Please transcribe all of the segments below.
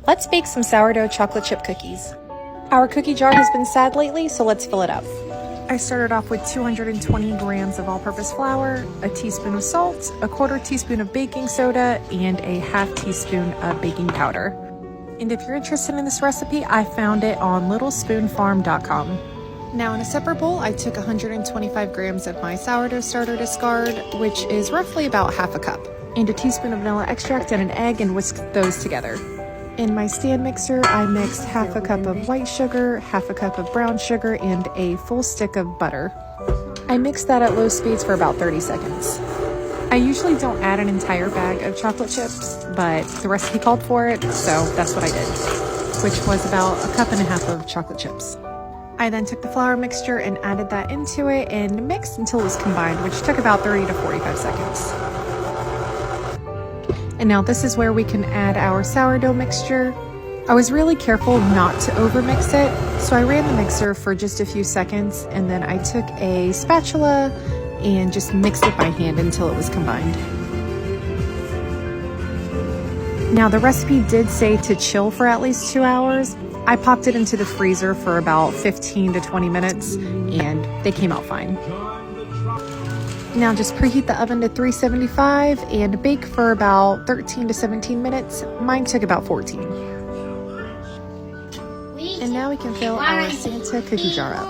Let's bake some sourdough chocolate chip cookies. Our cookie jar has been sad lately, so let's fill it up. I started off with 220 grams of all-purpose flour, a teaspoon of salt, a 1/4 teaspoon of baking soda, and a 1/2 teaspoon of baking powder. And if you're interested in this recipe, I found it on littlespoonfarm.com. Now in a separate bowl, I took 125 grams of my sourdough starter discard, which is roughly about 1/2 cup, and a teaspoon of vanilla extract and an egg, and whisked those together. In my stand mixer, I mixed 1/2 cup of white sugar, 1/2 cup of brown sugar, and a full stick of butter. I mixed that at low speeds for about 30 seconds. I usually don't add an entire bag of chocolate chips, but the recipe called for it, so that's what I did, which was about 1.5 cups of chocolate chips. I then took the flour mixture and added that into it and mixed until it was combined, which took about 30 to 45 seconds. And now this is where we can add our sourdough mixture. I was really careful not to overmix it, so I ran the mixer for just a few seconds, and then I took a spatula and just mixed it by hand until it was combined. Now the recipe did say to chill for at least 2 hours. I popped it into the freezer for about 15 to 20 minutes, and they came out fine. Now just preheat the oven to 375 and bake for about 13 to 17 minutes. Mine took about 14. And now we can fill our Santa cookie jar up.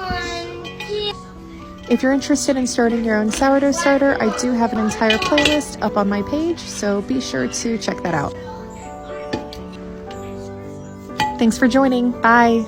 If you're interested in starting your own sourdough starter, I do have an entire playlist up on my page, so be sure to check that out. Thanks for joining. Bye.